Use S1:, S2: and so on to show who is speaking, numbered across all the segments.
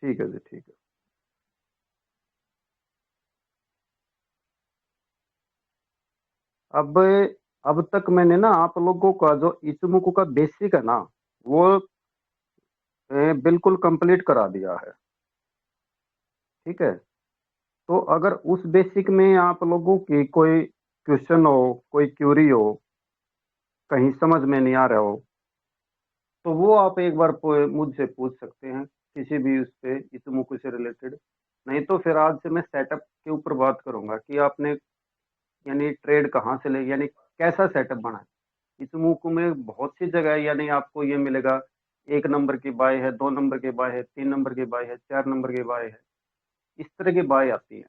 S1: ठीक है जी, ठीक है। अब अब तक मैंने ना आप लोगों का जो इचुमुकु का बेसिक है ना, वो बिल्कुल कंप्लीट करा दिया है। ठीक है। तो अगर उस बेसिक में आप लोगों की कोई क्वेश्चन हो, कोई क्यूरी हो, कहीं समझ में नहीं आ रहा हो, तो वो आप एक बार मुझसे पूछ सकते हैं, किसी भी उस पे इचुमुकु से रिलेटेड। नहीं तो फिर आज से मैं सेटअप के ऊपर बात करूंगा कि आपने यानी ट्रेड कहाँ से ले, यानी कैसा सेटअप बनाए। इचुमुकु में बहुत सी जगह है, यानी आपको ये मिलेगा 1 नंबर की बाय है, 2 नंबर की बाय है, 3 नंबर की बाय है, 4 नंबर की बाय है, इस तरह की बाय आती है।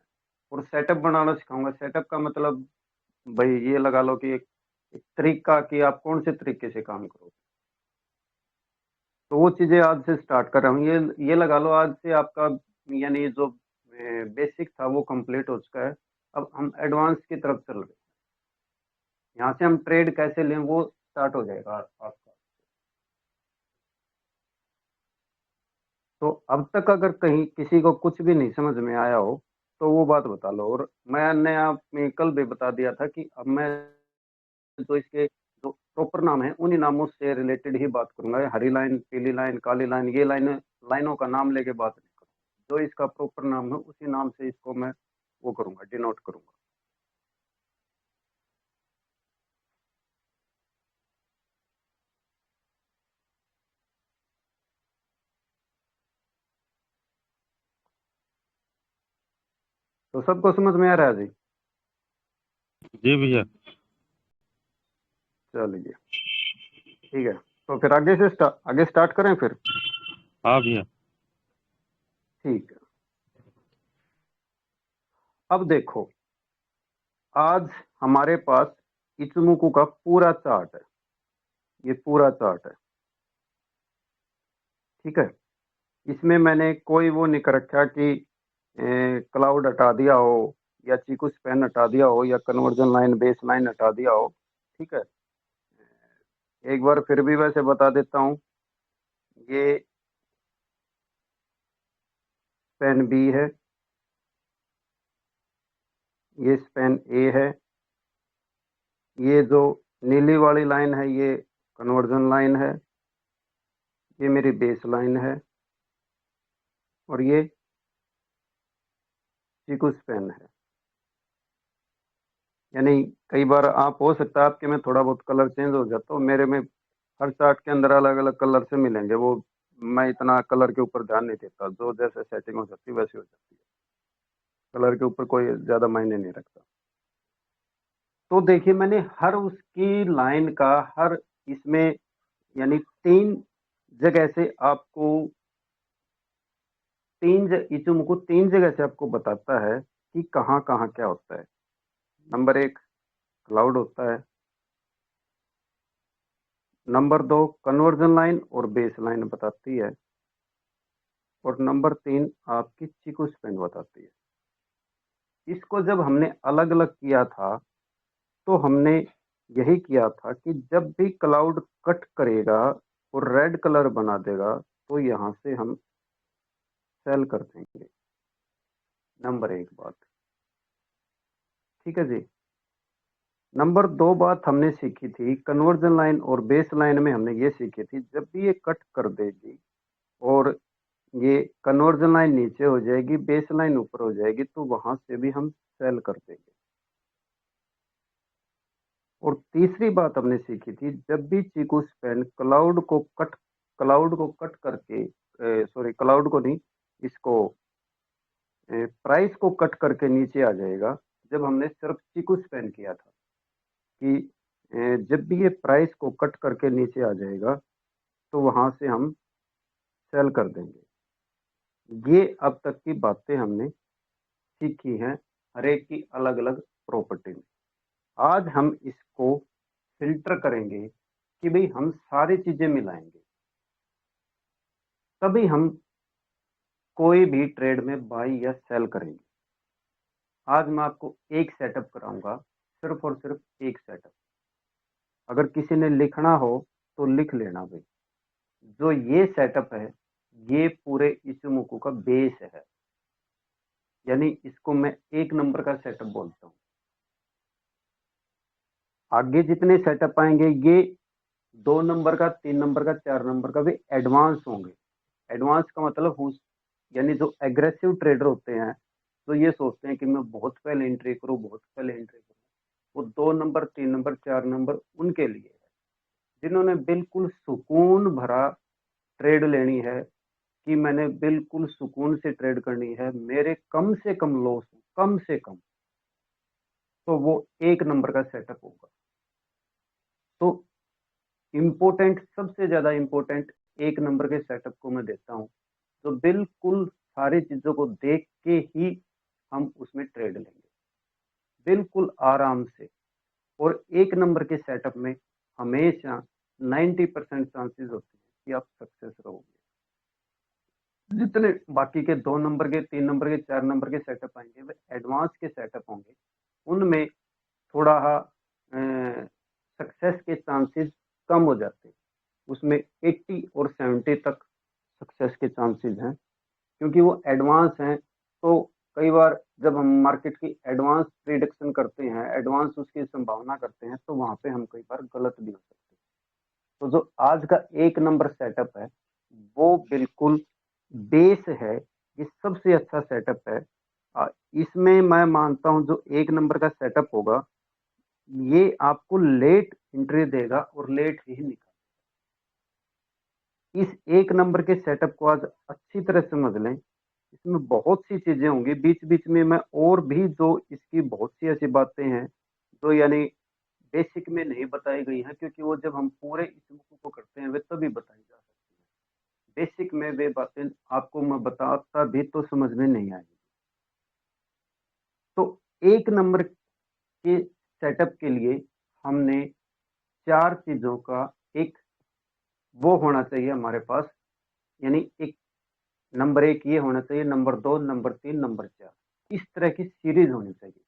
S1: और सेटअप बनाना सिखाऊंगा। सेटअप का मतलब भाई ये लगा लो कि एक तरीका कि आप कौन से तरीके से काम करोगे। तो वो चीजें आज से स्टार्ट कर रहा हूँ। ये लगा लो आज से आपका यानी जो बेसिक था वो कंप्लीट हो चुका है। अब हम एडवांस की तरफ चल रहे हैं। यहाँ से हम ट्रेड कैसे लें वो स्टार्ट हो जाएगा आपका। तो अब तक अगर कहीं किसी को कुछ भी नहीं समझ में आया हो तो वो बात बता लो। और मैंने आप में कल भी बता दिया था कि अब मैं जो इसके जो प्रॉपर नाम है उन्हीं नामों से रिलेटेड ही बात करूंगा। हरी लाइन, पीली लाइन, काली लाइन, ये लाइनों का नाम लेके बात नहीं करूंगा। जो इसका प्रॉपर नाम है उसी नाम से इसको मैं वो करूंगा, डिनोट करूंगा। तो सबको समझ में आ रहा है जी?
S2: जी भैया।
S1: चलिए ठीक है। तो फिर आगे स्टार्ट करें फिर।
S2: हाँ भैया।
S1: ठीक है। अब देखो, आज हमारे पास इचुमुकु का पूरा चार्ट है। ये पूरा चार्ट है। ठीक है। इसमें मैंने कोई वो नहीं कर रखा कि क्लाउड हटा दिया हो, या चीकू स्पैन हटा दिया हो, या कन्वर्जन लाइन, बेस लाइन हटा दिया हो। ठीक है। एक बार फिर भी वैसे बता देता हूँ। ये स्पैन बी है, ये स्पैन ए है, ये जो नीली वाली लाइन है ये कन्वर्जन लाइन है, ये मेरी बेस लाइन है, और ये चीकू स्पैन है। यानी कई बार आप हो सकता है आपके में थोड़ा बहुत कलर चेंज हो जाता हो, मेरे में हर चार्ट के अंदर अलग अलग कलर से मिलेंगे। वो मैं इतना कलर के ऊपर ध्यान नहीं देता, जो जैसे सेटिंग हो जाती है वैसी हो जाती है। कलर के ऊपर कोई ज्यादा मायने नहीं रखता। तो देखिए, मैंने हर उसकी लाइन का हर इसमें यानी 3 जगह से आपको इचुमुको 3 जगह से आपको बताता है कि कहाँ कहाँ क्या होता है। नंबर 1 क्लाउड होता है, नंबर 2 कन्वर्जन लाइन और बेस लाइन बताती है, और नंबर 3 आपकी चीकू स्पैन बताती है। इसको जब हमने अलग अलग किया था तो हमने यही किया था कि जब भी क्लाउड कट करेगा और रेड कलर बना देगा तो यहाँ से हम सेल कर देंगे। नंबर 1 बात। ठीक है जी। नंबर 2 बात हमने सीखी थी कन्वर्जन लाइन और बेस लाइन में, हमने ये सीखी थी जब भी ये कट कर देगी और ये कन्वर्जन लाइन नीचे हो जाएगी, बेस लाइन ऊपर हो जाएगी, तो वहां से भी हम सेल कर देंगे। और तीसरी बात हमने सीखी थी जब भी चीकू स्पैन क्लाउड को कट करके, सॉरी क्लाउड को नहीं, इसको प्राइस को कट करके नीचे आ जाएगा। जब हमने सिर्फ चीकू स्पैन किया था कि जब भी ये प्राइस को कट करके नीचे आ जाएगा तो वहां से हम सेल कर देंगे। ये अब तक की बातें हमने सीखी हैं, हर एक की अलग अलग प्रॉपर्टी में। आज हम इसको फिल्टर करेंगे कि भाई हम सारी चीजें मिलाएंगे, तभी हम कोई भी ट्रेड में बाई या सेल करेंगे। आज मैं आपको एक सेटअप कराऊंगा, सिर्फ और सिर्फ एक सेटअप। अगर किसी ने लिखना हो तो लिख लेना भाई। जो ये सेटअप है ये पूरे इचुमुकु का बेस है, यानी इसको मैं 1 नंबर का सेटअप बोलता हूँ। आगे जितने सेटअप आएंगे ये 2 नंबर का, 3 नंबर का, 4 नंबर का भी एडवांस होंगे। एडवांस का मतलब यानी जो एग्रेसिव ट्रेडर होते हैं तो ये सोचते हैं कि मैं बहुत पहले एंट्री करूँ, बहुत पहले एंट्री करूँ, वो 2 नंबर, 3 नंबर, 4 नंबर उनके लिए है। जिन्होंने बिल्कुल सुकून भरा ट्रेड लेनी है कि मैंने बिल्कुल सुकून से ट्रेड करनी है, मेरे कम से कम लॉस, कम से कम, तो वो 1 नंबर का सेटअप होगा। तो इम्पोर्टेंट, सबसे ज्यादा इम्पोर्टेंट 1 नंबर के सेटअप को मैं देता हूँ, तो बिल्कुल सारी चीजों को देख के ही हम उसमें ट्रेड लेंगे, बिल्कुल आराम से। और 1 नंबर के सेटअप में हमेशा 90% चांसेस होते हैं कि आप सक्सेस रहोगे। जितने बाकी के 2 नंबर के, 3 नंबर के, 4 नंबर के सेटअप आएंगे वे एडवांस के सेटअप होंगे, उनमें थोड़ा सक्सेस के चांसेस कम हो जाते हैं। उसमें 80 और 70 तक सक्सेस के चांसेस हैं, क्योंकि वो एडवांस हैं। तो कई बार जब हम मार्केट की एडवांस प्रिडिक्शन करते हैं, एडवांस उसकी संभावना करते हैं, तो वहां पे हम कई बार गलत भी हो सकते हैं। तो जो आज का 1 नंबर सेटअप है वो बिल्कुल बेस है, ये सबसे अच्छा सेटअप है। इसमें मैं मानता हूं जो 1 नंबर का सेटअप होगा ये आपको लेट एंट्री देगा और लेट ही निकाल। इस 1 नंबर के सेटअप को आज अच्छी तरह समझ लें। इसमें बहुत सी चीजें होंगी, बीच बीच में मैं और भी जो इसकी बहुत सी ऐसी बातें हैं जो यानी बेसिक में नहीं बताई गई हैं, क्योंकि वो जब हम पूरे इस बुक को करते हैं वे तभी बताई जा सकती है। बेसिक में वे बातें आपको मैं बताता भी तो समझ में नहीं आएगी। तो 1 नंबर के सेटअप के लिए हमने 4 चीजों का एक वो होना चाहिए हमारे पास, यानी एक नंबर 1 ये होना चाहिए, नंबर 2, नंबर 3, नंबर 4, इस तरह की सीरीज होनी चाहिए।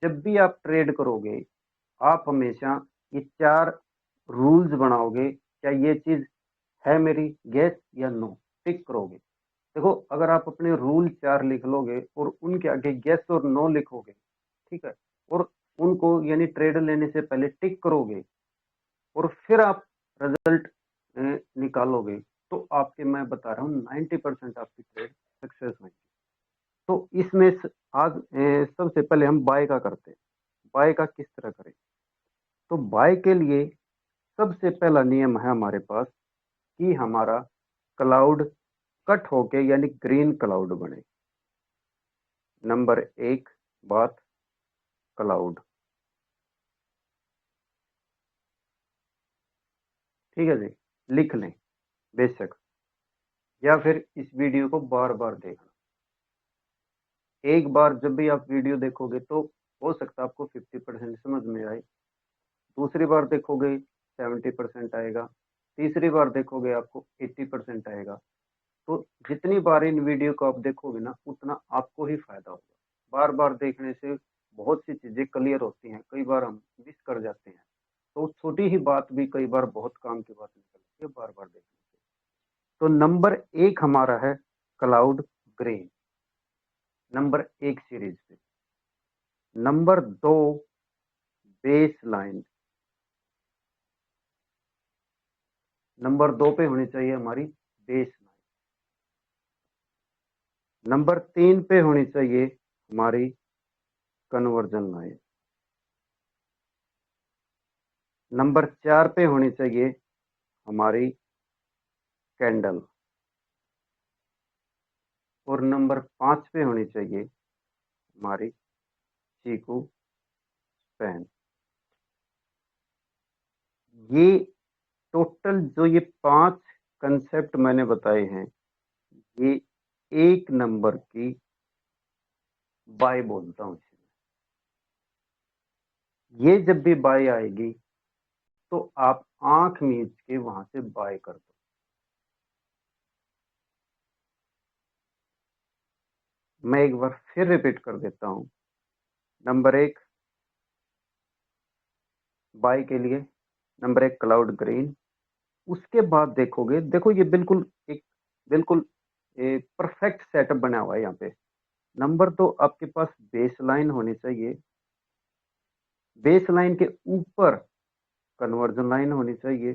S1: जब भी आप ट्रेड करोगे आप हमेशा ये 4 रूल्स बनाओगे, क्या ये चीज है मेरी, यस या नो, टिक करोगे। देखो अगर आप अपने रूल 4 लिख लोगे और उनके आगे यस और नो लिखोगे, ठीक है, और उनको यानी ट्रेड लेने से पहले टिक करोगे और फिर आप रिजल्ट निकालोगे, तो आपके, मैं बता रहा हूँ, 90% आपकी ट्रेड सक्सेस होगी। तो इसमें आज सबसे पहले हम बाय का करते हैं। बाय का किस तरह करें? तो बाय के लिए सबसे पहला नियम है हमारे पास कि हमारा क्लाउड कट होके यानी ग्रीन क्लाउड बने। नंबर 1 बात, क्लाउड, ठीक है जी, लिख लें बेशक, या फिर इस वीडियो को बार बार देखना। एक बार जब भी आप वीडियो देखोगे तो हो सकता है आपको 50% समझ में आए, दूसरी बार देखोगे 70% आएगा, तीसरी बार देखोगे आपको 80% आएगा। तो जितनी बार इन वीडियो को आप देखोगे ना उतना आपको ही फायदा होगा। बार बार देखने से बहुत सी चीजें क्लियर होती हैं, कई बार हम मिस कर जाते हैं, तो छोटी ही बात भी कई बार बहुत काम की बात निकलती है बार बार देखने से। तो नंबर 1 हमारा है क्लाउड ग्रीन, नंबर 1 सीरीज पे। नंबर 2 बेस लाइन, नंबर 2 पे होनी चाहिए हमारी बेस लाइन। नंबर 3 पे होनी चाहिए हमारी कन्वर्जन लाइन। नंबर 4 पे होनी चाहिए हमारी कैंडल, और नंबर 5 पे होनी चाहिए हमारी चीकू पेन। ये टोटल जो ये 5 कंसेप्ट मैंने बताए हैं ये 1 नंबर की बाय बोलता हूँ इसे। ये जब भी बाय आएगी तो आप आंख मीच के वहां से बाय कर दो। मैं एक बार फिर रिपीट कर देता हूं। नंबर 1 बाय के लिए, नंबर 1 क्लाउड ग्रीन। उसके बाद देखोगे, देखो ये बिल्कुल एक बिल्कुल परफेक्ट सेटअप बना हुआ है यहाँ पे। नंबर 2, आपके पास बेस लाइन होनी चाहिए, बेस लाइन के ऊपर कन्वर्जन लाइन होनी चाहिए,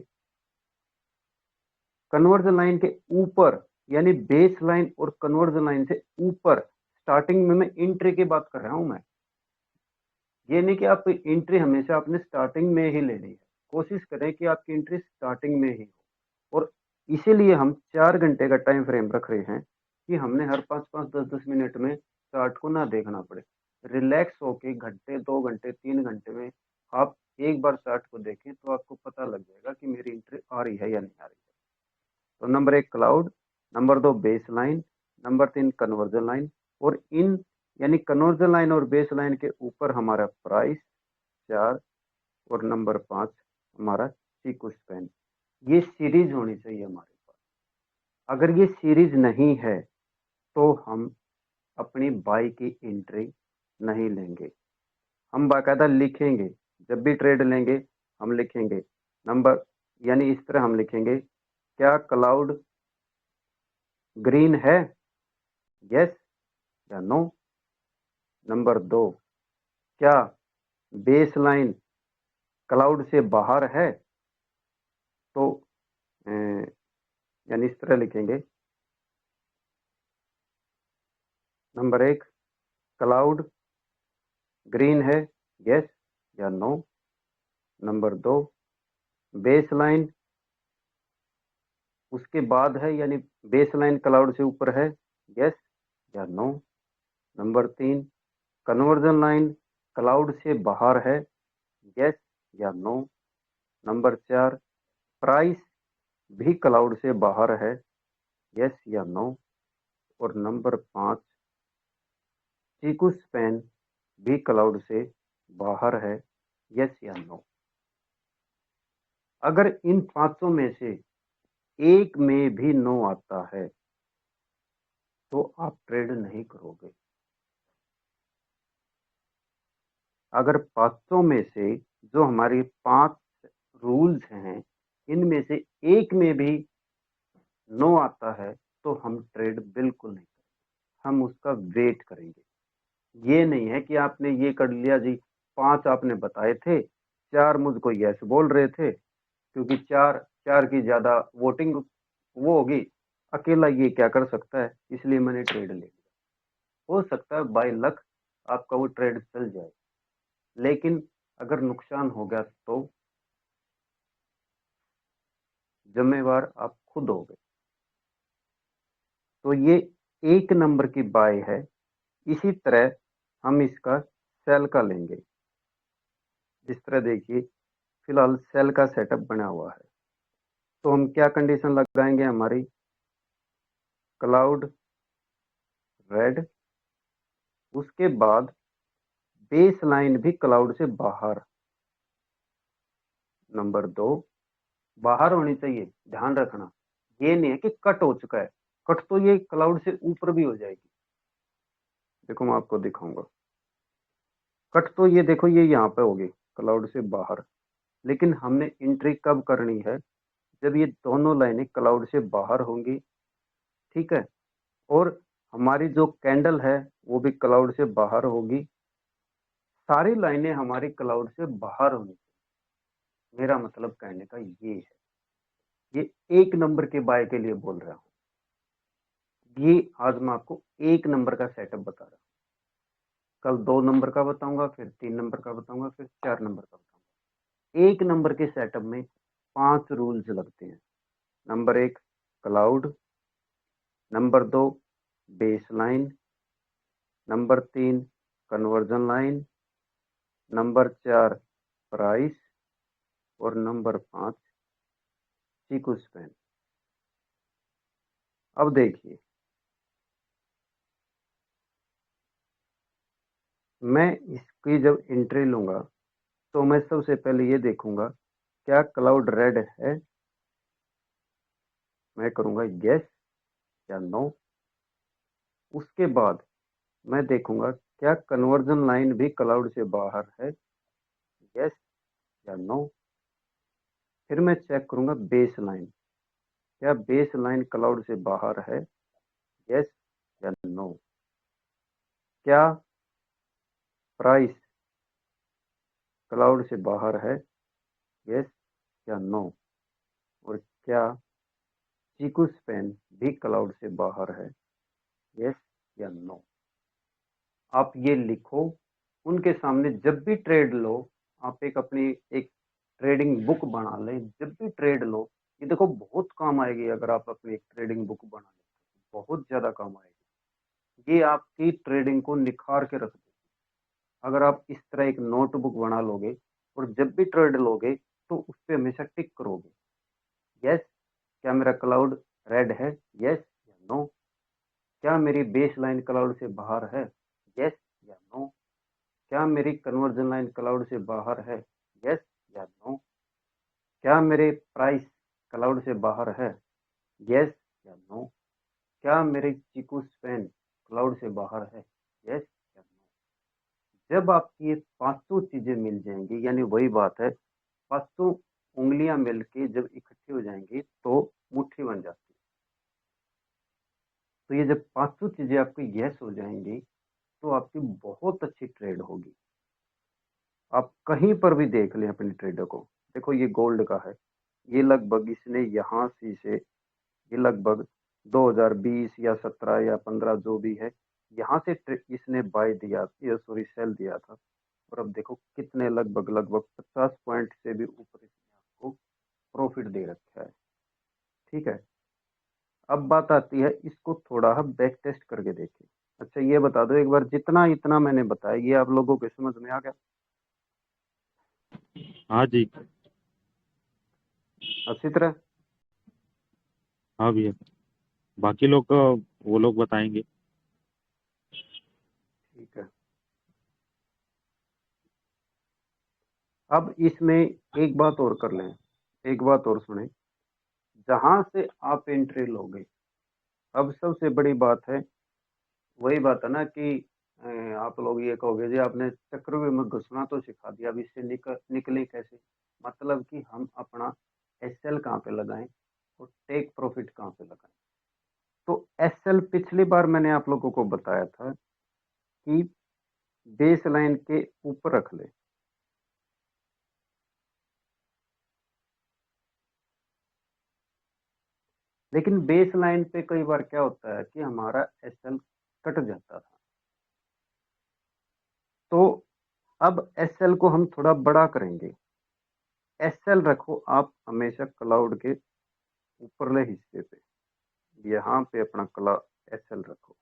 S1: कन्वर्जन लाइन के ऊपर यानी बेस लाइन और कन्वर्जन लाइन से ऊपर, स्टार्टिंग में मैं एंट्री की बात कर रहा हूं मैं, ये नहीं कि आप एंट्री हमेशा अपने स्टार्टिंग में ही लेनी है, कोशिश करें कि आपकी एंट्री स्टार्टिंग में ही हो। और इसीलिए हम 4 घंटे का टाइम फ्रेम रख रहे हैं कि हमने हर 5-5, 10-10 मिनट में चार्ट को ना देखना पड़े, रिलैक्स होके घंटे, 2 घंटे, 3 घंटे में आप एक बार चार्ट को देखें तो आपको पता लग जाएगा कि मेरी एंट्री आ रही है या नहीं आ रही है। तो number 1 cloud, number 2 base line, number 3 conversion line, और इन यानी कन्वर्जन लाइन और बेस लाइन के ऊपर हमारा प्राइस 4 और नंबर 5 हमारा सीक्वेंस स्पैन। ये सीरीज होनी चाहिए हमारे पास। अगर ये सीरीज नहीं है तो हम अपनी बाई की एंट्री नहीं लेंगे। हम बाकायदा लिखेंगे, जब भी ट्रेड लेंगे हम लिखेंगे नंबर, यानी इस तरह हम लिखेंगे, क्या क्लाउड ग्रीन है, यस या नो। नंबर 2, क्या बेस लाइन क्लाउड से बाहर है, तो यानी इस तरह लिखेंगे, नंबर 1 क्लाउड ग्रीन है, यस या नो। नंबर 2 बेस लाइन उसके बाद है, यानी बेस लाइन क्लाउड से ऊपर है, यस या no. Number 3 conversion line cloud से बाहर है, यस या नो। नंबर 4 प्राइस भी क्लाउड से बाहर है, यस या नो। और नंबर 5 सीक्वेंस स्पैन भी क्लाउड से बाहर है, यस या नो। अगर इन पांचों में से एक में भी नो आता है तो आप ट्रेड नहीं करोगे। अगर पांचों में से जो हमारे 5 रूल्स हैं इनमें से एक में भी नो आता है तो हम ट्रेड बिल्कुल नहीं करेंगे, हम उसका वेट करेंगे। ये नहीं है कि आपने ये कर लिया जी, 5 आपने बताए थे, 4 मुझको यस बोल रहे थे, क्योंकि 4 की ज्यादा वोटिंग वो होगी, अकेला ये क्या कर सकता है, इसलिए मैंने ट्रेड ले लिया। हो सकता है बाय लक आपका वो ट्रेड चल जाए, लेकिन अगर नुकसान हो गया तो जिम्मेवार आप खुद हो गए। तो ये 1 नंबर की बाय है। इसी तरह हम इसका सेल का लेंगे। जिस तरह देखिए फिलहाल सेल का सेटअप बना हुआ है, तो हम क्या कंडीशन लगाएंगे हमारी, क्लाउड रेड, उसके बाद बेस लाइन भी क्लाउड से बाहर, नंबर 2 बाहर होनी चाहिए, ध्यान रखना ये नहीं है कि कट हो चुका है, कट तो ये क्लाउड से ऊपर भी हो जाएगी। देखो मैं आपको दिखाऊंगा, कट तो ये देखो ये यहाँ पे होगी क्लाउड से बाहर, लेकिन हमने एंट्री कब करनी है, जब ये दोनों लाइनें क्लाउड से बाहर होंगी, ठीक है, और हमारी जो कैंडल है वो भी क्लाउड से बाहर होगी, सारी लाइनें हमारी क्लाउड से बाहर होनी चाहिए। मेरा मतलब कहने का ये है, ये 1 नंबर के बाय के लिए बोल रहा हूँ। ये आज मैं आपको 1 नंबर का सेटअप बता रहा हूँ, कल 2 नंबर का बताऊंगा, फिर 3 नंबर का बताऊंगा, फिर 4 नंबर का बताऊंगा। 1 नंबर के सेटअप में 5 रूल्स लगते हैं। Number 1 cloud, number 2 base line, number 3 conversion line, number 4 price, और नंबर 5 सीक्वेंस स्पैन। अब देखिए मैं इसकी जब एंट्री लूंगा तो मैं सबसे पहले ये देखूंगा क्या क्लाउड रेड है, मैं करूंगा यस या नो। उसके बाद मैं देखूंगा क्या कन्वर्जन लाइन भी क्लाउड से बाहर है, यस या नो। फिर मैं चेक करूंगा बेस लाइन, क्या बेस लाइन क्लाउड से बाहर है? यस या नो? क्या प्राइस क्लाउड से बाहर है? यस या नो? और क्या चीकू स्पेन भी क्लाउड से बाहर है? यस या नो? आप ये लिखो, उनके सामने जब भी ट्रेड लो, आप एक अपनी एक ट्रेडिंग बुक बना लें। जब भी ट्रेड लो, ये देखो बहुत काम आएगी। अगर आप अपनी एक ट्रेडिंग बुक बना लें, बहुत ज्यादा काम आएगी। ये आपकी ट्रेडिंग को निखार के रख देगी। अगर आप इस तरह एक नोटबुक बना लोगे और जब भी ट्रेड लोगे तो उस पर हमेशा टिक करोगे। यस, क्या मेरा क्लाउड रेड है? यस या नो? क्या मेरी बेस लाइन क्लाउड से बाहर है? यस या नो? क्या मेरी कन्वर्जन लाइन क्लाउड से बाहर है? यस या नो? क्या मेरे प्राइस क्लाउड से बाहर है? यस या नो? क्या मेरे चीकू स्पेन क्लाउड से बाहर है? यस या नो? जब आपकी ये पांचों चीजें मिल जाएंगी, यानी वही बात है, पांचों उंगलियां मिलके जब इकट्ठी हो जाएंगी तो मुट्ठी बन जाती है। तो ये जब पांचों चीजें आपकी यस हो जाएंगी तो आपकी बहुत अच्छी ट्रेड होगी। आप कहीं पर भी देख लें अपनी ट्रेडर को। देखो ये गोल्ड का है, ये लगभग इसने यहाँ से ये लगभग 2020 या 17 या 15 जो भी है, यहाँ से इसने बाय दिया, ये सॉरी सेल दिया था। और अब देखो कितने लगभग लगभग 50 पॉइंट से भी ऊपर इसने आपको प्रॉफिट दे रखा है। ठीक है, अब बात आती है, इसको थोड़ा हम बैक टेस्ट करके देखें। अच्छा ये बता दो एक बार, जितना इतना मैंने बताया ये आप लोगों को समझ में आ गया?
S2: हाँ जी।
S1: अच्छी तरह।
S2: हाँ भैया, बाकी लोग का वो लोग बताएंगे।
S1: ठीक है, अब इसमें एक बात और कर लें, एक बात और सुने। जहां से आप एंट्री लोगे, अब सबसे बड़ी बात है, वही बात है ना कि आप लोग ये कहोगे जी आपने चक्रव्यूह में घुसना तो सिखा दिया, अब इससे निकले कैसे? मतलब कि हम अपना एसएल कहाँ पे लगाएं और टेक प्रॉफिट कहाँ पे लगाएं। तो एसएल पिछली बार मैंने आप लोगों को बताया था कि बेस लाइन के ऊपर रख ले। लेकिन बेस लाइन पे कई बार क्या होता है कि हमारा एसएल कट जाता था। तो अब एसएल को हम थोड़ा बड़ा करेंगे। एसएल रखो आप हमेशा क्लाउड के ऊपरले हिस्से पे, यहाँ पे अपना कला एसएल रखो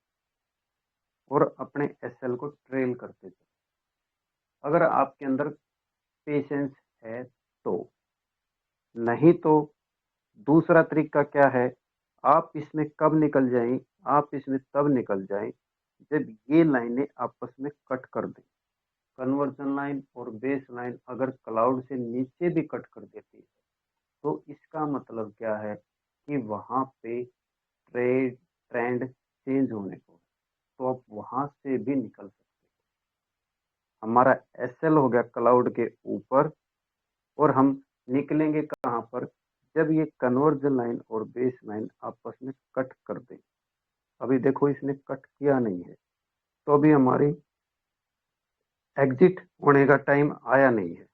S1: और अपने एसएल को ट्रेल करते चलो। अगर आपके अंदर पेशेंस है तो। नहीं तो दूसरा तरीका क्या है, आप इसमें कब निकल जाएं? आप इसमें तब निकल जाएं जब ये लाइनें आपस में कट कर दें। कन्वर्जन लाइन और बेस लाइन अगर क्लाउड से नीचे भी कट कर देती है तो इसका मतलब क्या है कि वहां पे ट्रेड ट्रेंड चेंज होने को है। तो आप वहां से भी निकल सकते हैं। हमारा एसएल हो गया क्लाउड के ऊपर, और हम निकलेंगे कहाँ पर? जब ये कन्वर्जन लाइन और बेस लाइन आपस में कट कर दे। अभी देखो इसने कट किया नहीं है, तो अभी हमारी एग्जिट होने का टाइम आया नहीं है।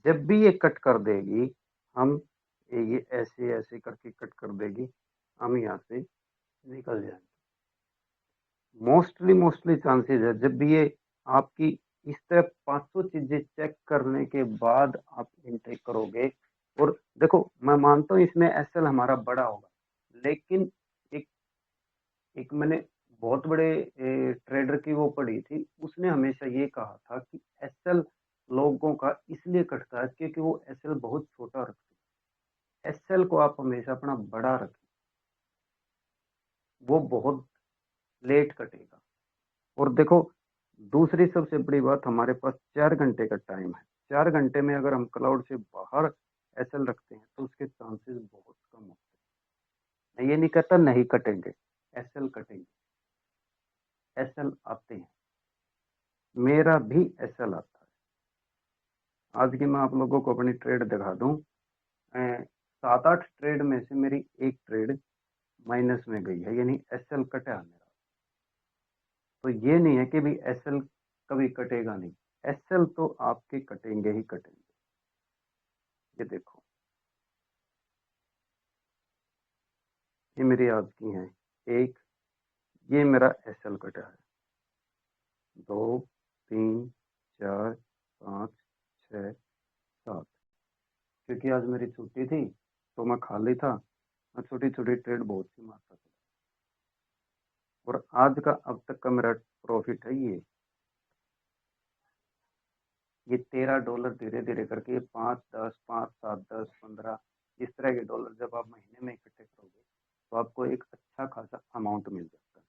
S1: जब भी ये कट कर देगी, हम ये ऐसे ऐसे करके कट कर देगी, हम यहाँ से निकल जाएंगे। मोस्टली चांसेस है जब भी ये आपकी इस तरह 500 चीजें चेक करने के बाद आप इनटेक करोगे। और देखो मैं मानता हूँ इसमें एसएल हमारा बड़ा होगा, लेकिन एक एक मैंने बहुत बड़े ट्रेडर की वो पढ़ी थी, उसने हमेशा ये कहा था कि एसएल लोगों का इसलिए कटता है क्योंकि वो एसएल बहुत छोटा रखते हैं। एसएल को आप हमेशा अपना बड़ा रखें, वो बहुत लेट कटेगा। और देखो दूसरी सबसे बड़ी बात, हमारे पास 4 घंटे का टाइम है। 4 घंटे में अगर हम क्लाउड से बाहर एसएल रखते हैं तो उसके चांसेस बहुत कम होते हैं। मैं ये नहीं कहता नहीं कटेंगे, एसएल कटेंगे, एसएल आते हैं। मेरा भी एसएल आता है। आज की मैं आप लोगों को अपनी ट्रेड दिखा दूं। 7-8 ट्रेड में से मेरी एक ट्रेड माइनस में गई है, यानी एसएल कटा है मेरा। तो ये नहीं है कि भाई एसएल कभी कटेगा नहीं, एसएल तो आपके कटेंगे ही कटेंगे। ये देखो, ये मेरी आज की है एक, ये मेरा एसएल कटा है 2 3 4 5 6 7, क्योंकि आज मेरी छुट्टी थी तो मैं खाली था, मैं छोटी छोटी ट्रेड बहुत सी मारता था, और आज का अब तक का मेरा प्रॉफिट है ये $13 धीरे धीरे करके, ये 5 10 5 7 10 15 इस तरह के डॉलर जब आप महीने में इकट्ठे करोगे तो आपको एक अच्छा खासा अमाउंट मिल जाता है।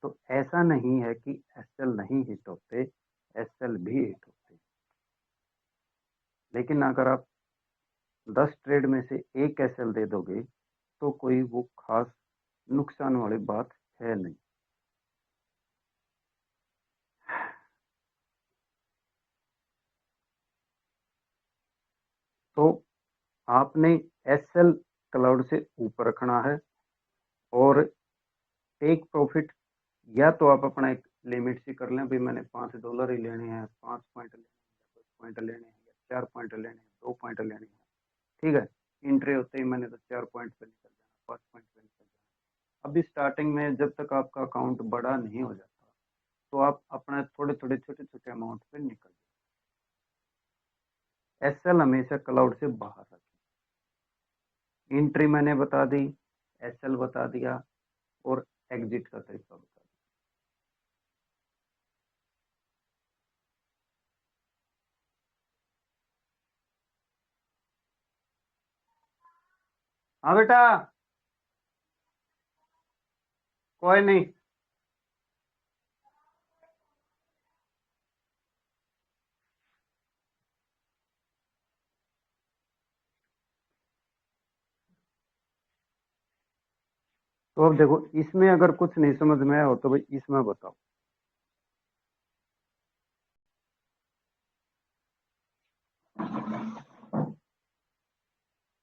S1: तो ऐसा नहीं है कि एसएल नहीं हिट होते, एसएल भी हिट होते, लेकिन अगर आप 10 ट्रेड में से एक एसएल दे दोगे तो कोई वो खास नुकसान वाली बात है नहीं। तो आपने एसएल क्लाउड से ऊपर रखना है, और टेक प्रॉफिट या तो आप अपना एक लिमिट सी कर लें, भाई मैंने $5 ही लेने हैं, 5 पॉइंट लेने हैं, 10 पॉइंट लेने हैं, या 4 पॉइंट लेने हैं, 2 पॉइंट लेने हैं, ठीक है। इंट्री होते ही मैंने तो 4 पॉइंट पे निकल जाना, 5 पॉइंट पे निकल जाना। अभी स्टार्टिंग में जब तक आपका अकाउंट बड़ा नहीं हो जाता तो आप अपना थोड़े थोड़े छोटे छोटे अमाउंट पे निकल जाए। एसएल हमेशा क्लाउड से बाहर रखें। एंट्री मैंने बता दी, एसएल बता दिया, और एग्जिट का तरीका बता दिया। हाँ बेटा, कोई नहीं। तो अब देखो, इसमें अगर कुछ नहीं समझ में आया हो तो भाई इसमें बताओ।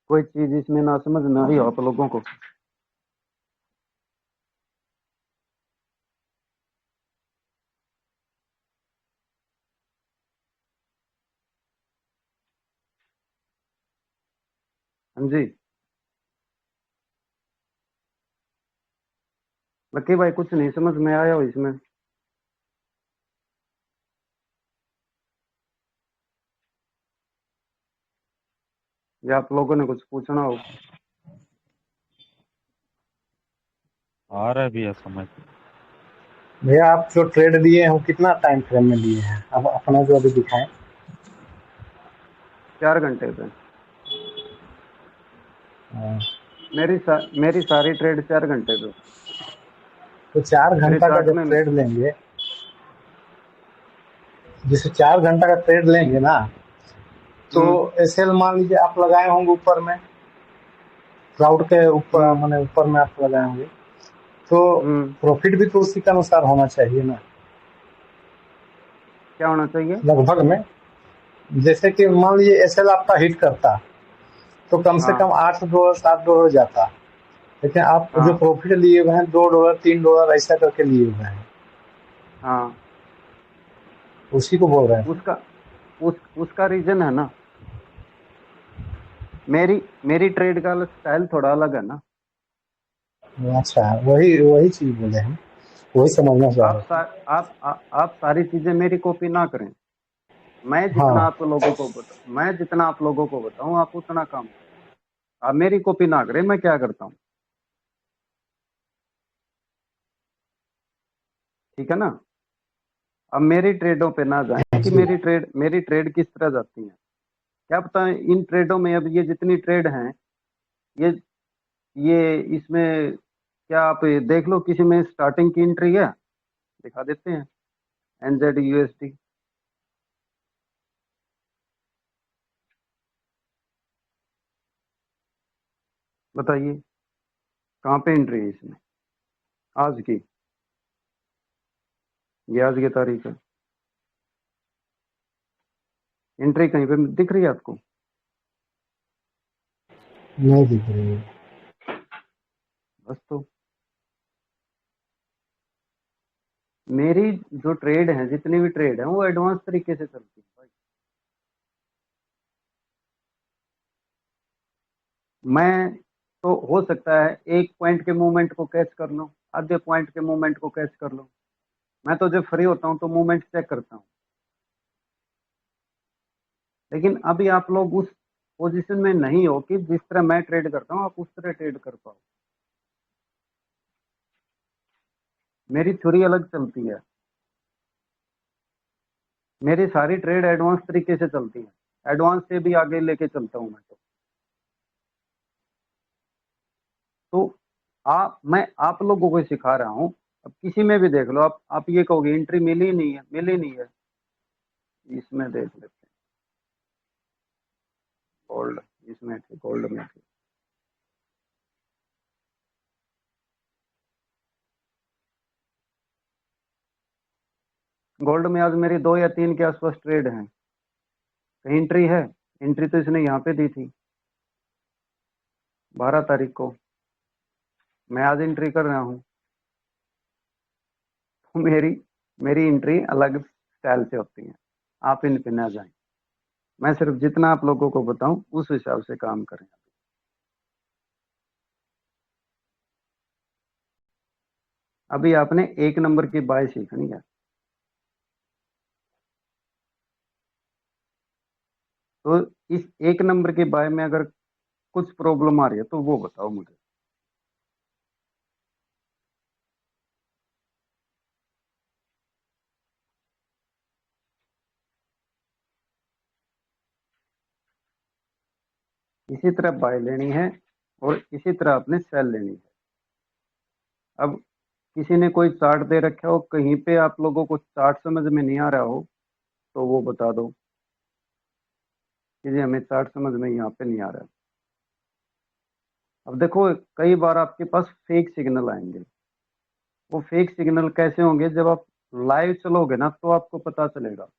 S1: कोई चीज इसमें ना समझ में आई हो आप लोगों को? हाँ जी, लकी भाई कुछ नहीं समझ में आया हो इसमें? या आप लोगों ने कुछ पूछना हो?
S2: आ रहा है भैया समझ।
S3: भैया आप जो ट्रेड लिए हैं वो कितना टाइम फ्रेम में लिए हैं? अब अपना जो अभी दिखाएं।
S1: 4 घंटे पे।
S3: हाँ,
S1: मेरी सारी ट्रेड 4 घंटे पे।
S3: तो 4
S1: मेरे
S3: घंटा का
S1: चार्ट
S3: जब
S1: में
S3: ट्रेड लेंगे, जैसे 4 घंटा का ट्रेड लेंगे ना, तो एसएल मान लीजिए आप लगाए होंगे ऊपर में, क्लाउड के ऊपर
S1: हम्म
S3: मैंने ऊपर में आप लगाए होंगे, तो
S1: हम्म
S3: प्रॉफिट भी तो उसी के अनुसार होना चाहिए ना,
S1: क्या होना चाहिए?
S3: लगभग में। जैसे कि मान लीजिए एसएल आपका हिट करता तो कम से
S1: हाँ
S3: कम $8 $7 जाता, लेकिन आप जो
S1: हाँ
S3: प्रॉफिट लिए हुए हैं $2 $3 ऐसा करके लिए हुए हैं,
S1: हाँ,
S3: उसी को बोल रहे हैं।
S1: उसका उसका रीजन है ना, मेरी ट्रेड का स्टाइल थोड़ा अलग है ना।
S3: अच्छा, वही वही चीज बोले हम, वही समझना चाह
S1: आप
S3: रहे
S1: सा,
S3: थे।
S1: आप सारी चीजें मेरी कॉपी ना करें। मैं जितना
S3: हाँ,
S1: आप लोगों को मैं जितना आप लोगों को बताऊं आप उतना काम करें। आप मेरी कॉपी ना करें, मैं क्या करता हूँ, ठीक है ना। अब मेरी ट्रेडों पे ना जाए कि
S3: जी,
S1: मेरी ट्रेड किस तरह जाती है, क्या पता है इन ट्रेडों में, अब ये जितनी ट्रेड हैं, ये ये इसमें क्या आप ये देख लो, किसी में स्टार्टिंग की एंट्री है, दिखा देते हैं, एनजेड यूएसडी। बताइए कहाँ पे एंट्री है इसमें, आज की, ये आज की तारीख है, एंट्री कहीं पे दिख रही है आपको?
S3: नहीं दिख रही है।
S1: बस तो मेरी जो ट्रेड है, जितनी भी ट्रेड है, वो एडवांस तरीके से चलती है भाई। मैं तो हो सकता है एक पॉइंट के मूवमेंट को कैच कर लूं, आधे पॉइंट के मूवमेंट को कैच कर लूं। मैं तो जब फ्री होता हूं तो मूवमेंट चेक करता हूं। लेकिन अभी आप लोग उस पोजीशन में नहीं हो कि जिस तरह मैं ट्रेड करता हूं आप उस तरह ट्रेड कर पाओ। मेरी थ्योरी अलग चलती है। मेरी सारी ट्रेड एडवांस तरीके से चलती है। एडवांस से भी आगे लेके चलता हूं मैं तो मैं आप लोगों को सिखा रहा हूं। अब किसी में भी देख लो, आप ये कहोगे एंट्री मिली नहीं है, मिली नहीं है। इसमें देख लेते हैं, गोल्ड, इसमें थी, गोल्ड में थी। गोल्ड में आज मेरी 2 या 3 के आसपास ट्रेड है। कहीं एंट्री है? एंट्री तो इसने यहाँ पे दी थी 12 तारीख को। मैं आज एंट्री कर रहा हूँ। तो मेरी मेरी एंट्री अलग स्टाइल से होती है। आप इन पे ना जाएं। मैं सिर्फ जितना आप लोगों को बताऊं उस हिसाब से काम करें। अभी आपने 1 नंबर की बाय सीखनी है। तो इस 1 नंबर के बाय में अगर कुछ प्रॉब्लम आ रही है तो वो बताओ मुझे। इसी तरह बाय लेनी है और इसी तरह आपने सेल लेनी है। अब किसी ने कोई चार्ट दे रखा हो, कहीं पे आप लोगों को चार्ट समझ में नहीं आ रहा हो तो वो बता दो कि जी हमें चार्ट समझ में यहाँ पे नहीं आ रहा है। अब देखो, कई बार आपके पास फेक सिग्नल आएंगे। वो फेक सिग्नल कैसे होंगे? जब आप लाइव चलोगे ना तो आपको पता चलेगा।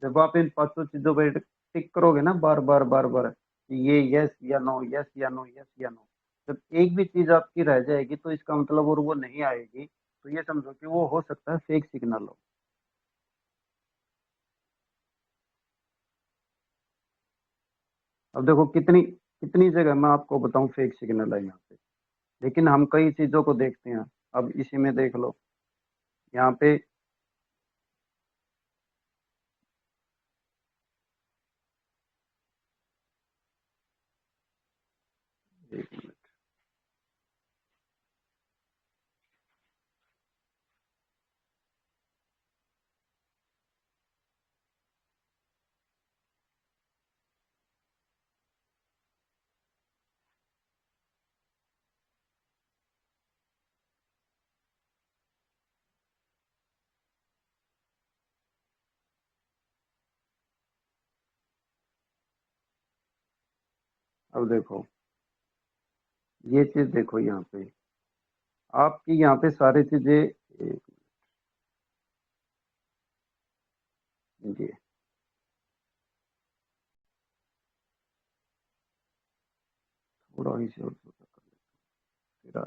S1: जब आप इन 500 चीजों पर टिक करोगे ना, बार बार बार बार, ये यस या नो, यस या नो, यस या नो, जब एक भी चीज आपकी रह जाएगी तो इसका मतलब, और वो नहीं आएगी, तो ये समझो कि वो हो सकता है फेक सिग्नल हो। अब देखो कितनी कितनी जगह मैं आपको बताऊं फेक सिग्नल है यहाँ पे। लेकिन हम कई चीजों को देखते हैं। अब इसी में देख लो, यहाँ पे एक मिनट, अब देखो ये चीज देखो यहाँ पे, आपकी यहाँ पे सारी चीजें जी, थोड़ा ही से और छोटा कर लेते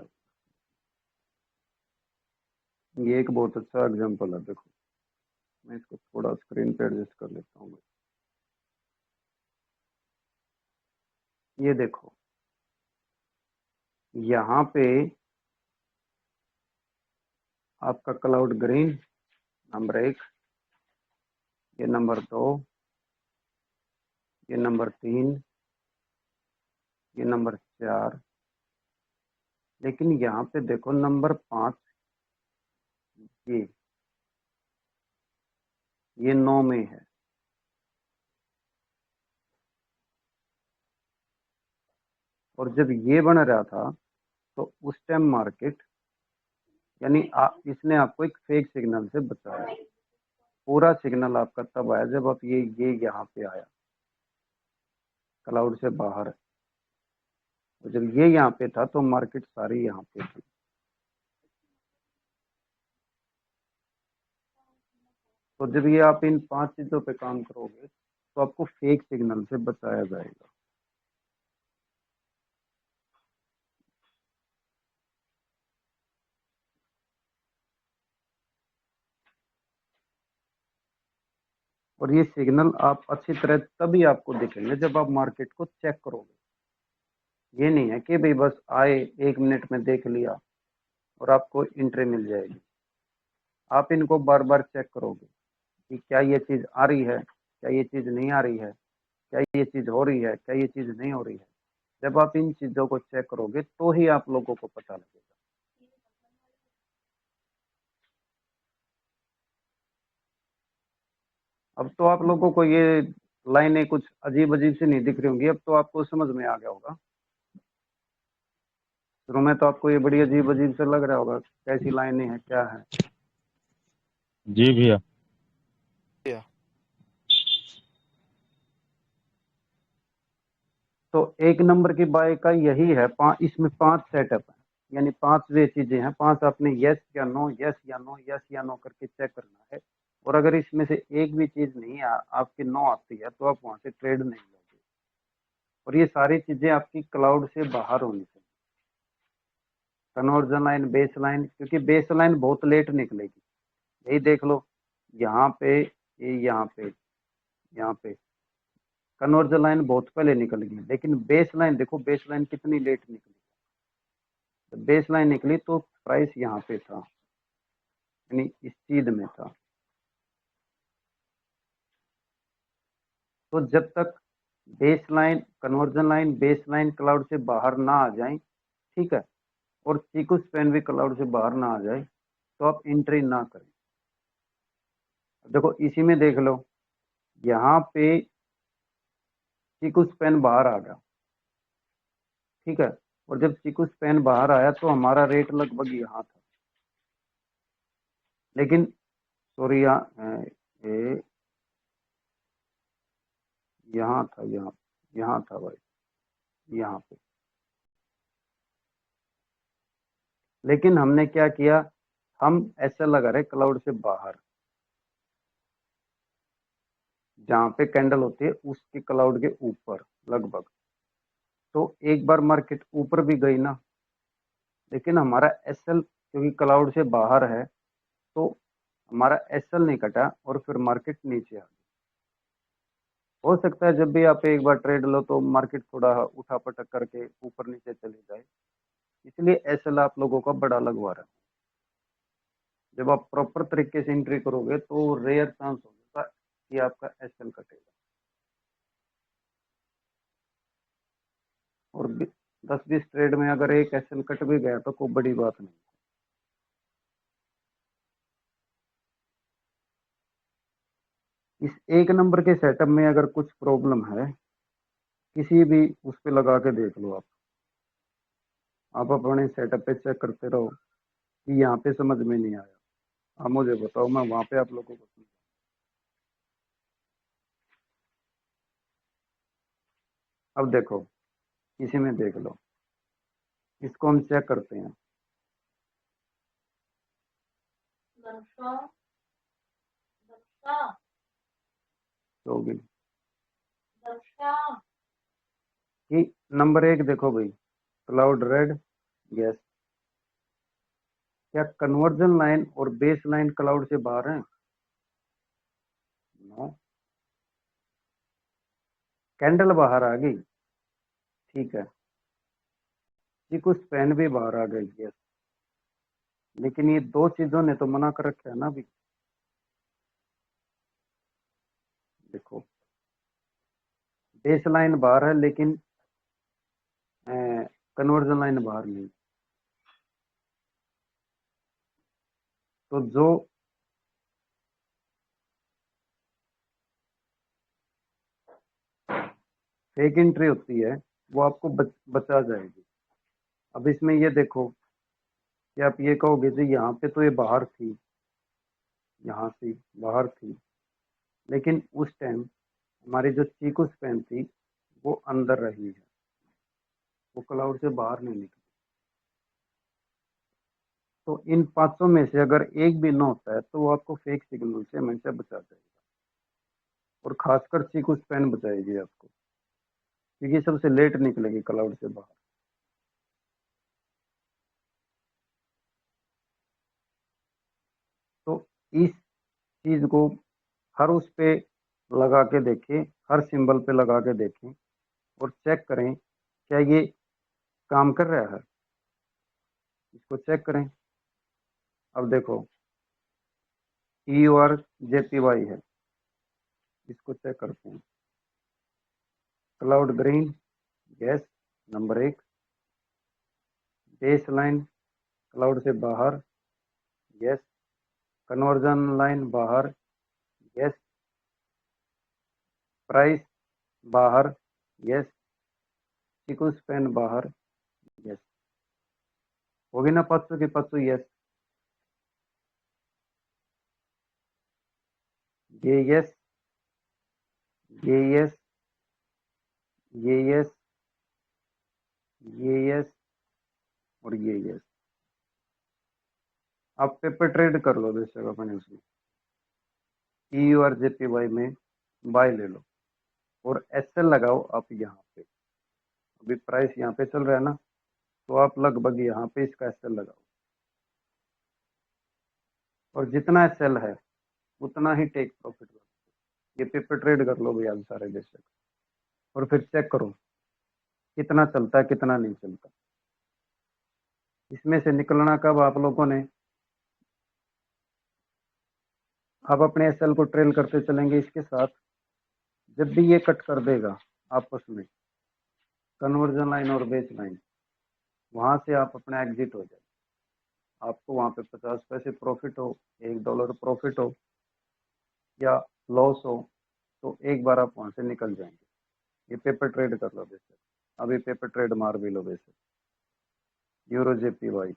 S1: हैं। ये एक बहुत अच्छा एग्जांपल है। देखो मैं इसको थोड़ा स्क्रीन पे एडजस्ट कर लेता हूँ। ये देखो यहाँ पे आपका क्लाउड ग्रीन नंबर 1, ये नंबर 2, ये नंबर 3, ये नंबर 4, लेकिन यहाँ पे देखो नंबर 5, ये 9 में है। और जब ये बन रहा था तो उस टाइम मार्केट, यानी इसने आपको एक फेक सिग्नल से बचाया। पूरा सिग्नल आपका तब आया जब आप ये यहाँ पे आया, क्लाउड से बाहर। तो जब ये यहाँ पे था तो मार्केट सारी यहाँ पे थी। तो जब ये आप इन 5 चीजों पे काम करोगे तो आपको फेक सिग्नल से बचाया जाएगा। और ये सिग्नल आप अच्छी तरह तभी आपको दिखेंगे जब आप मार्केट को चेक करोगे। ये नहीं है कि भाई बस आए 1 मिनट में देख लिया और आपको एंट्री मिल जाएगी। आप इनको बार बार चेक करोगे कि क्या ये चीज़ आ रही है, क्या ये चीज़ नहीं आ रही है, क्या ये चीज़ हो रही है, क्या ये चीज़ नहीं हो रही है। जब आप इन चीज़ों को चेक करोगे तो ही आप लोगों को पता लगेगा। अब तो आप लोगों को ये लाइनें कुछ अजीब अजीब से नहीं दिख रही होंगी, अब तो आपको समझ में आ गया होगा। शुरू में तो आपको ये बड़ी अजीब अजीब से लग रहा होगा, कैसी लाइनें हैं, क्या है।
S2: जी भैया।
S1: तो 1 नंबर की बाय का यही है, इसमें 5 सेटअप है, यानी 5 वे चीजें हैं। 5 आपने यस या नो, यस या नो, यस या नो करके चेक करना है। और अगर इसमें से एक भी चीज नहीं आपकी नो आती है तो आप वहां से ट्रेड नहीं लोगे। और ये सारी चीजें आपकी क्लाउड से बाहर होनी चाहिए। कन्वर्जन लाइन, बेस लाइन, क्योंकि बेस लाइन बहुत लेट निकलेगी। यही देख लो, यहाँ पे, ये यहाँ पे कन्वर्जन लाइन बहुत पहले निकल गई, लेकिन बेस लाइन देखो, बेस लाइन कितनी लेट निकली। जब बेस लाइन निकली तो प्राइस यहाँ पे था, यानी इस चीज में था। तो जब तक base line, conversion line, base line cloud से बाहर ना आ जाए, ठीक है, और चीकू स्पैन भी क्लाउड से बाहर ना आ जाए, तो आप एंट्री ना करें। देखो इसी में देख लो, यहाँ पे चीकू स्पैन बाहर आ गया, ठीक है, और जब चीकू स्पैन बाहर आया तो हमारा रेट लगभग यहाँ था। लेकिन सॉरी, यहाँ था, यहाँ था भाई, यहाँ पे। लेकिन हमने क्या किया, हम ऐसा लगा रहे क्लाउड से बाहर, जहाँ पे कैंडल होती है उसके क्लाउड के ऊपर लगभग। तो एक बार मार्केट ऊपर भी गई ना, लेकिन हमारा एसएल क्योंकि क्लाउड से बाहर है, तो हमारा एसएल नहीं कटा और फिर मार्केट नीचे आ गई। हो सकता है जब भी आप एक बार ट्रेड लो तो मार्केट थोड़ा उठा पटक करके ऊपर नीचे चली जाए, इसलिए एसएल आप लोगों का बड़ा लगवा रहा है। जब आप प्रॉपर तरीके से एंट्री करोगे तो रेयर चांस होगा कि आपका एसएल कटेगा। और 10-20 ट्रेड में अगर एक एसएल कट भी गया तो कोई बड़ी बात नहीं। इस 1 नंबर के सेटअप में अगर कुछ प्रॉब्लम है, किसी भी उस पे लगा के देख लो आप अपने सेटअप पे चेक करते रहो कि यहाँ पे समझ में नहीं आया, आप मुझे बताओ, मैं वहां पे आप लोगों को समझाऊं। अब देखो, इसी में देख लो, इसको हम चेक करते हैं। तो भी कि नंबर 1 देखो भाई, क्लाउड रेड, यस। क्या कन्वर्जन लाइन और बेस लाइन क्लाउड से बाहर है? नो। कैंडल बाहर आ गई, ठीक है, जी कुछ पेन भी बाहर आ गई, यस। लेकिन ये दो चीजों ने तो मना कर रखा है ना अभी। देखो बेस लाइन बाहर है लेकिन कन्वर्जन लाइन बाहर नहीं। तो जो फेक एंट्री होती है वो आपको बचा जाएगी। अब इसमें ये देखो कि आप ये कहोगे जी यहाँ पे तो ये बाहर थी, यहाँ से बाहर थी, लेकिन उस टाइम हमारी जो चीकू स्पैन थी वो अंदर रही है, वो क्लाउड से बाहर नहीं निकली। तो इन 500 में से अगर एक भी ना होता है तो वो आपको फेक सिग्नल से हमेशा बचा जाएगा, और खासकर चीकू स्पैन बचाएगी आपको, क्योंकि सबसे लेट निकलेगी क्लाउड से बाहर। तो इस चीज को हर उस पे लगा के देखें, हर सिंबल पे लगा के देखें और चेक करें क्या ये काम कर रहा है। इसको चेक करें। अब देखो EURJPY है, इसको चेक करते हैं। Cloud green, yes, number 1। Base line cloud से बाहर, यस। कन्वर्जन लाइन बाहर, यस। प्राइस बाहर, यस। सीक्वेंस पेन बाहर, यस। होगी ना 500 की 500, यस। ये यस, ये यस, ये यस, ये यस और ये यस। आप पेपर ट्रेड कर लो बेशक अपने उसमें, EURJPY में बाय ले लो और SL लगाओ आप यहाँ पे। अभी प्राइस यहाँ पे चल रहा है ना, तो आप लगभग यहाँ पे इसका SL लगाओ और जितना SL है उतना ही टेक प्रॉफिट लो। ये पेपर ट्रेड कर लो भैया सारे बेशक, और फिर चेक करो कितना चलता है कितना नहीं चलता। इसमें से निकलना कब आप लोगों ने, आप अपने SL को ट्रेल करते चलेंगे इसके साथ। जब भी ये कट कर देगा आपस में कन्वर्जन लाइन और बेस लाइन, वहां से आप अपना एग्जिट हो जाए। आपको वहां पे 50 पैसे प्रॉफिट हो, $1 प्रॉफिट हो या लॉस हो, तो एक बार आप वहां से निकल जाएंगे। ये पेपर ट्रेड कर लो बेशक, अभी पेपर ट्रेड मार भी लो बेशक, EURJPY,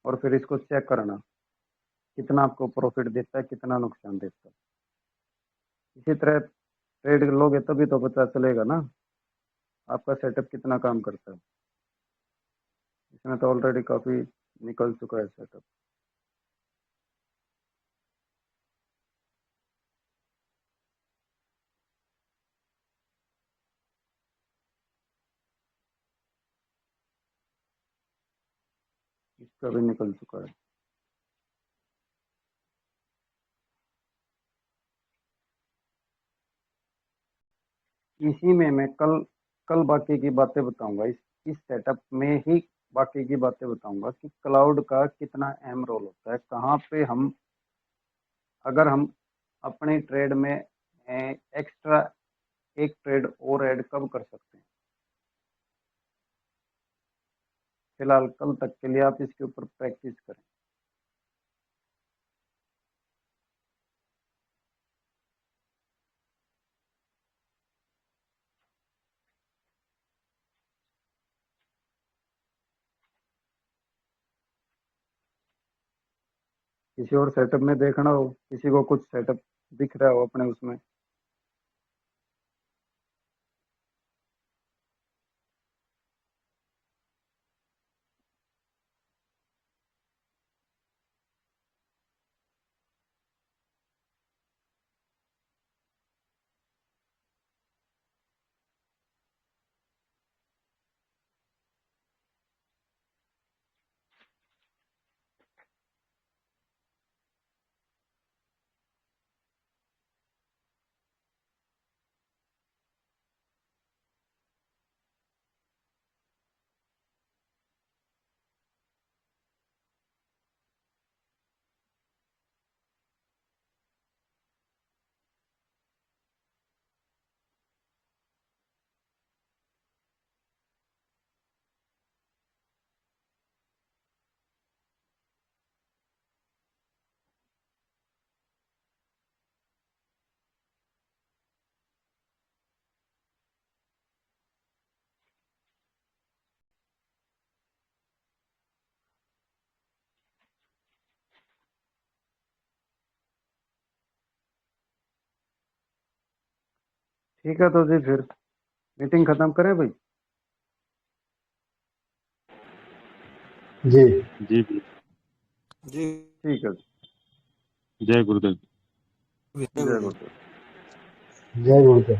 S1: और फिर इसको चेक करना कितना आपको प्रॉफिट देता है कितना नुकसान देता है। इसी तरह ट्रेड लोगे तभी तो पता चलेगा ना आपका सेटअप कितना काम करता है। इसमें तो ऑलरेडी काफी निकल चुका है सेटअप। इसका भी निकल चुका है। इसी में मैं कल कल बाकी की बातें बताऊंगा। इस सेटअप में ही बाकी की बातें बताऊंगा कि क्लाउड का कितना अहम रोल होता है, कहाँ पे हम अगर हम अपने ट्रेड में एक्स्ट्रा एक ट्रेड और ऐड कब कर सकते हैं। फिलहाल कल तक के लिए आप इसके ऊपर प्रैक्टिस करें। किसी और सेटअप में देखना हो, किसी को कुछ सेटअप दिख रहा हो अपने उसमें, ठीक है। तो जी फिर मीटिंग खत्म करें भाई।
S3: जी
S2: जी भी।
S4: जी
S1: ठीक है,
S2: जय गुरुदेव।
S4: जय
S1: जय
S4: गुरुदेव।
S1: गुरुदेव।
S3: जय गुरुदेव।